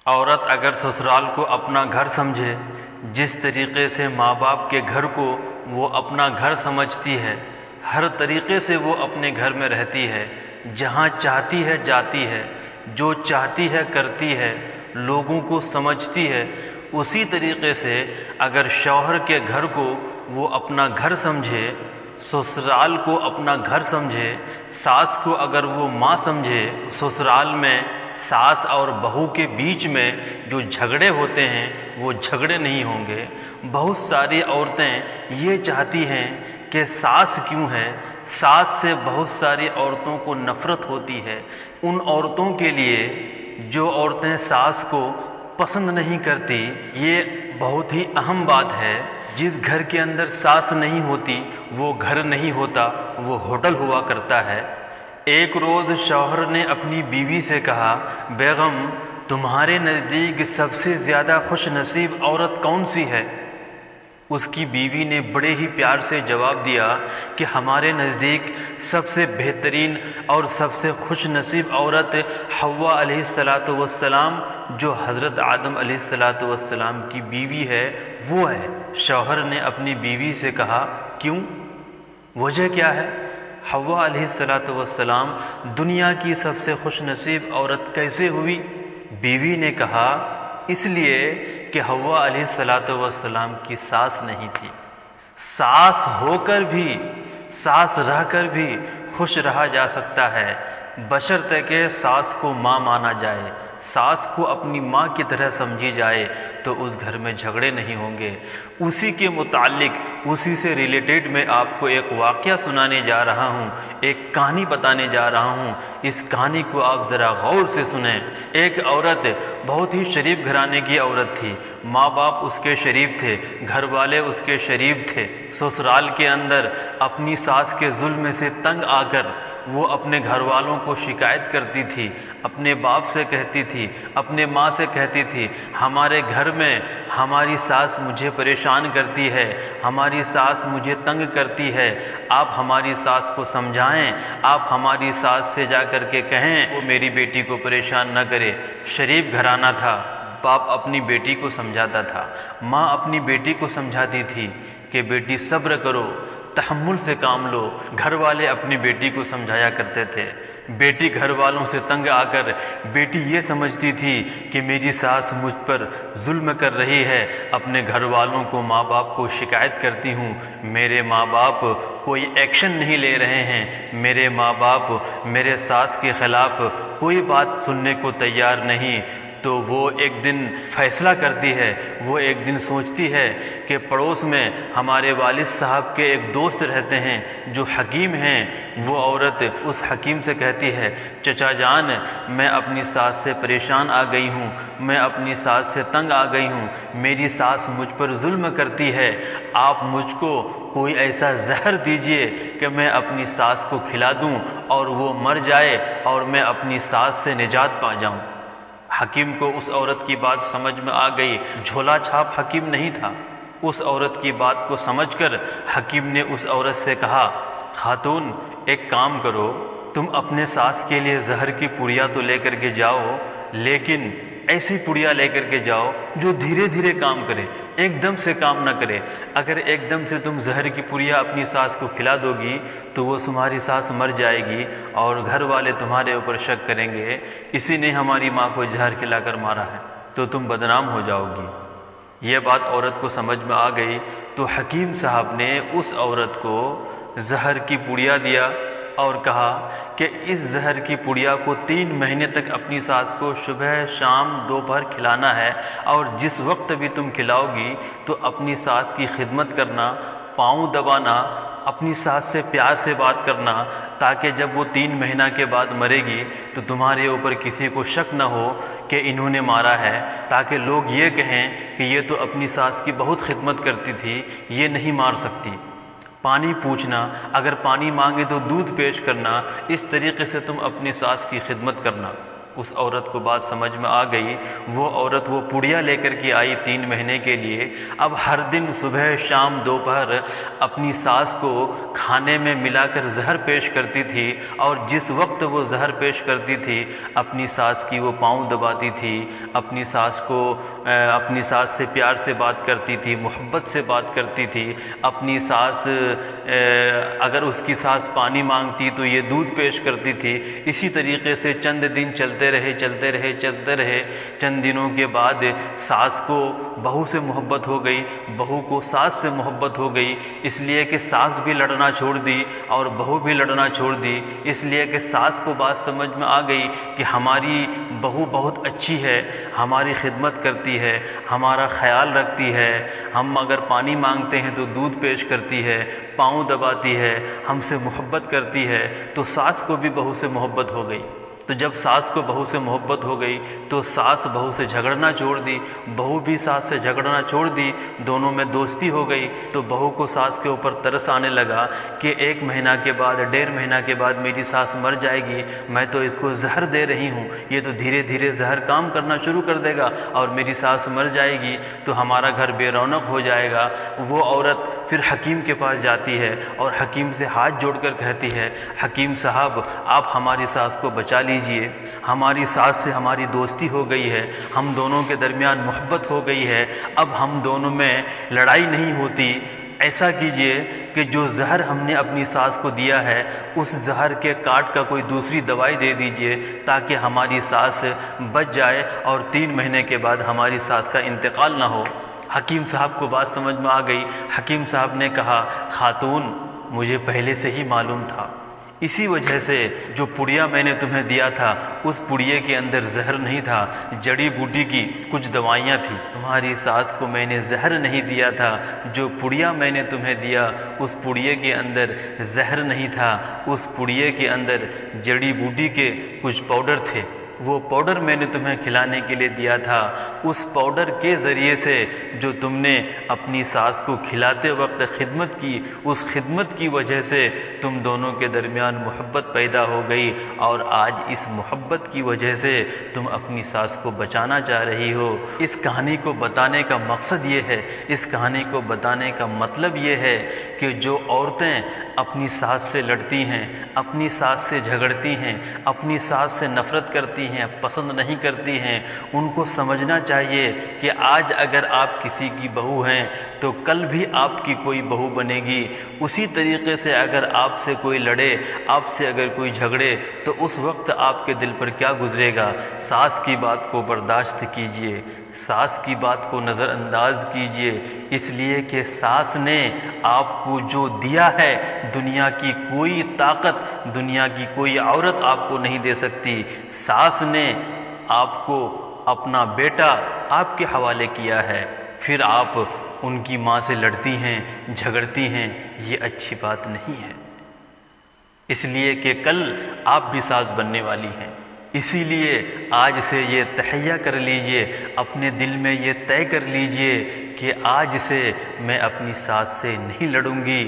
عورت اگر سسرال کو اپنا گھر سمجھے، جس طریقے سے ماں باپ کے گھر کو وہ اپنا گھر سمجھتی ہے، ہر طریقے سے وہ اپنے گھر میں رہتی ہے، جہاں چاہتی ہے جاتی ہے، جو چاہتی ہے کرتی ہے، لوگوں کو سمجھتی ہے، اسی طریقے سے اگر شوہر کے گھر کو وہ اپنا گھر سمجھے، سسرال کو اپنا گھر سمجھے، ساس کو اگر وہ ماں سمجھے، سسرال میں ساس اور بہو کے بیچ میں جو جھگڑے ہوتے ہیں وہ جھگڑے نہیں ہوں گے۔ بہت ساری عورتیں یہ چاہتی ہیں کہ ساس کیوں ہے، ساس سے بہت ساری عورتوں کو نفرت ہوتی ہے۔ ان عورتوں کے لیے جو عورتیں ساس کو پسند نہیں کرتی، یہ بہت ہی اہم بات ہے۔ جس گھر کے اندر ساس نہیں ہوتی وہ گھر نہیں ہوتا، وہ ہوٹل ہوا کرتا ہے۔ ایک روز شوہر نے اپنی بیوی سے کہا، بیگم تمہارے نزدیک سب سے زیادہ خوش نصیب عورت کون سی ہے؟ اس کی بیوی نے بڑے ہی پیار سے جواب دیا کہ ہمارے نزدیک سب سے بہترین اور سب سے خوش نصیب عورت حوا علیہ السلام جو حضرت آدم علیہ السلام کی بیوی ہے وہ ہے۔ شوہر نے اپنی بیوی سے کہا، کیوں؟ وجہ کیا ہے؟ حوا علیہ السلام دنیا کی سب سے خوش نصیب عورت کیسے ہوئی؟ بیوی نے کہا، اس لیے کہ حوا علیہ السلام کی ساس نہیں تھی۔ ساس ہو کر بھی، ساس رہ کر بھی خوش رہا جا سکتا ہے، بشرطے کہ ساس کو ماں مانا جائے، ساس کو اپنی ماں کی طرح سمجھی جائے، تو اس گھر میں جھگڑے نہیں ہوں گے۔ اسی کے متعلق، اسی سے ریلیٹڈ میں آپ کو ایک واقعہ سنانے جا رہا ہوں، ایک کہانی بتانے جا رہا ہوں۔ اس کہانی کو آپ ذرا غور سے سنیں۔ ایک عورت بہت ہی شریف گھرانے کی عورت تھی، ماں باپ اس کے شریف تھے، گھر والے اس کے شریف تھے۔ سسرال کے اندر اپنی ساس کے ظلم سے تنگ آ کر وہ اپنے گھر والوں کو شکایت کرتی تھی، اپنے باپ سے کہتی تھی، اپنے ماں سے کہتی تھی، ہمارے گھر میں ہماری ساس مجھے پریشان کرتی ہے، ہماری ساس مجھے تنگ کرتی ہے، آپ ہماری ساس کو سمجھائیں، آپ ہماری ساس سے جا کر کے کہیں وہ میری بیٹی کو پریشان نہ کرے۔ شریف گھرانہ تھا، باپ اپنی بیٹی کو سمجھاتا تھا، ماں اپنی بیٹی کو سمجھاتی تھی کہ بیٹی صبر کرو، تحمل سے کام لو۔ گھر والے اپنی بیٹی کو سمجھایا کرتے تھے۔ بیٹی گھر والوں سے تنگ آ کر بیٹی یہ سمجھتی تھی کہ میری ساس مجھ پر ظلم کر رہی ہے، اپنے گھر والوں کو، ماں باپ کو شکایت کرتی ہوں، میرے ماں باپ کوئی ایکشن نہیں لے رہے ہیں، میرے ماں باپ میرے ساس کے خلاف کوئی بات سننے کو تیار نہیں۔ تو وہ ایک دن فیصلہ کرتی ہے، وہ ایک دن سوچتی ہے کہ پڑوس میں ہمارے والد صاحب کے ایک دوست رہتے ہیں جو حکیم ہیں۔ وہ عورت اس حکیم سے کہتی ہے، چچا جان میں اپنی ساس سے پریشان آ گئی ہوں، میں اپنی ساس سے تنگ آ گئی ہوں، میری ساس مجھ پر ظلم کرتی ہے، آپ مجھ کو کوئی ایسا زہر دیجئے کہ میں اپنی ساس کو کھلا دوں اور وہ مر جائے اور میں اپنی ساس سے نجات پا جاؤں۔ حکیم کو اس عورت کی بات سمجھ میں آ گئی۔ جھولا چھاپ حکیم نہیں تھا۔ اس عورت کی بات کو سمجھ کر حکیم نے اس عورت سے کہا، خاتون ایک کام کرو، تم اپنے ساس کے لیے زہر کی پڑیا تو لے کر کے جاؤ، لیکن ایسی پڑیا لے کر کے جاؤ جو دھیرے دھیرے کام کرے، ایک دم سے کام نہ کرے۔ اگر ایک دم سے تم زہر کی پڑیا اپنی ساس کو کھلا دو گی تو وہ تمہاری ساس مر جائے گی اور گھر والے تمہارے اوپر شک کریں گے، اسی نے ہماری ماں کو زہر کھلا کر مارا ہے، تو تم بدنام ہو جاؤ گی۔ یہ بات عورت کو سمجھ میں آ گئی تو حکیم صاحب نے اس عورت کو زہر کی پڑیا دیا اور کہا کہ اس زہر کی پڑیا کو 3 مہینے تک اپنی ساس کو صبح شام دوپہر کھلانا ہے، اور جس وقت بھی تم کھلاؤ گی تو اپنی ساس کی خدمت کرنا، پاؤں دبانا، اپنی ساس سے پیار سے بات کرنا، تاکہ جب وہ 3 مہینہ کے بعد مرے گی تو تمہارے اوپر کسی کو شک نہ ہو کہ انہوں نے مارا ہے، تاکہ لوگ یہ کہیں کہ یہ تو اپنی ساس کی بہت خدمت کرتی تھی، یہ نہیں مار سکتی۔ پانی پوچھنا، اگر پانی مانگے تو دودھ پیش کرنا، اس طریقے سے تم اپنی ساس کی خدمت کرنا۔ اس عورت کو بات سمجھ میں آ گئی۔ وہ عورت وہ پڑیا لے کر کے آئی 3 مہینے کے لیے۔ اب ہر دن صبح شام دوپہر اپنی ساس کو کھانے میں ملا کر زہر پیش کرتی تھی، اور جس وقت وہ زہر پیش کرتی تھی اپنی ساس کی وہ پاؤں دباتی تھی، اپنی ساس سے پیار سے بات کرتی تھی، محبت سے بات کرتی تھی۔ اپنی ساس اگر اس کی ساس پانی مانگتی تو یہ دودھ پیش کرتی تھی۔ اسی طریقے سے چند دن چلتے رہے۔ چند دنوں کے بعد ساس کو بہو سے محبت ہو گئی، بہو کو ساس سے محبت ہو گئی، اس لیے کہ ساس بھی لڑنا چھوڑ دی اور بہو بھی لڑنا چھوڑ دی۔ اس لیے کہ ساس کو بات سمجھ میں آ گئی کہ ہماری بہو بہت اچھی ہے، ہماری خدمت کرتی ہے، ہمارا خیال رکھتی ہے، ہم اگر پانی مانگتے ہیں تو دودھ پیش کرتی ہے، پاؤں دباتی ہے، ہم سے محبت کرتی ہے۔ تو ساس کو بھی بہو سے محبت ہو گئی۔ تو جب ساس کو بہو سے محبت ہو گئی تو ساس بہو سے جھگڑنا چھوڑ دی، بہو بھی ساس سے جھگڑنا چھوڑ دی، دونوں میں دوستی ہو گئی۔ تو بہو کو ساس کے اوپر ترس آنے لگا کہ 1 مہینہ کے بعد 1.5 مہینہ کے بعد میری ساس مر جائے گی، میں تو اس کو زہر دے رہی ہوں، یہ تو دھیرے دھیرے زہر کام کرنا شروع کر دے گا اور میری ساس مر جائے گی تو ہمارا گھر بے رونق ہو جائے گا۔ وہ عورت پھر حکیم کے پاس جاتی ہے اور حکیم سے ہاتھ جوڑ کر کہتی ہے، حکیم صاحب آپ ہماری ساس کو بچا لیجیے، ہماری ساس سے ہماری دوستی ہو گئی ہے، ہم دونوں کے درمیان محبت ہو گئی ہے، اب ہم دونوں میں لڑائی نہیں ہوتی۔ ایسا کیجئے کہ جو زہر ہم نے اپنی ساس کو دیا ہے اس زہر کے کاٹ کا کوئی دوسری دوائی دے دیجئے تاکہ ہماری ساس بچ جائے اور 3 مہینے کے بعد ہماری ساس کا انتقال نہ ہو۔ حکیم صاحب کو بات سمجھ میں آ گئی۔ حکیم صاحب نے کہا، خاتون مجھے پہلے سے ہی معلوم تھا، اسی وجہ سے جو پڑیا میں نے تمہیں دیا تھا اس پڑیے کے اندر زہر نہیں تھا، جڑی بوٹی کی کچھ دوائیاں تھیں۔ تمہاری ساس کو میں نے زہر نہیں دیا تھا، جو پڑیا میں نے تمہیں دیا اس پڑیے کے اندر زہر نہیں تھا، اس پڑیے کے اندر جڑی بوٹی کے کچھ پاؤڈر تھے، وہ پاؤڈر میں نے تمہیں کھلانے کے لیے دیا تھا۔ اس پاؤڈر کے ذریعے سے جو تم نے اپنی ساس کو کھلاتے وقت خدمت کی، اس خدمت کی وجہ سے تم دونوں کے درمیان محبت پیدا ہو گئی، اور آج اس محبت کی وجہ سے تم اپنی ساس کو بچانا چاہ رہی ہو۔ اس کہانی کو بتانے کا مقصد یہ ہے، اس کہانی کو بتانے کا مطلب یہ ہے کہ جو عورتیں اپنی ساس سے لڑتی ہیں، اپنی ساس سے جھگڑتی ہیں، اپنی ساس سے نفرت کرتی ہیں، پسند نہیں کرتی ہیں، ان کو سمجھنا چاہیے کہ آج اگر آپ کسی کی بہو ہیں تو کل بھی آپ کی کوئی بہو بنے گی۔ اسی طریقے سے اگر آپ سے کوئی لڑے، آپ سے اگر کوئی جھگڑے تو اس وقت آپ کے دل پر کیا گزرے گا؟ ساس کی بات کو برداشت کیجئے، ساس کی بات کو نظر انداز کیجئے، اس لیے کہ ساس نے آپ کو جو دیا ہے دنیا کی کوئی طاقت، دنیا کی کوئی عورت آپ کو نہیں دے سکتی۔ ساس نے آپ کو اپنا بیٹا آپ کے حوالے کیا ہے، پھر آپ ان کی ماں سے لڑتی ہیں، جھگڑتی ہیں، یہ اچھی بات نہیں ہے، اس لیے کہ کل آپ بھی ساس بننے والی ہیں۔ اسی لیے آج سے یہ تہیہ کر لیجئے، اپنے دل میں یہ طے کر لیجئے کہ آج سے میں اپنی ساس سے نہیں لڑوں گی،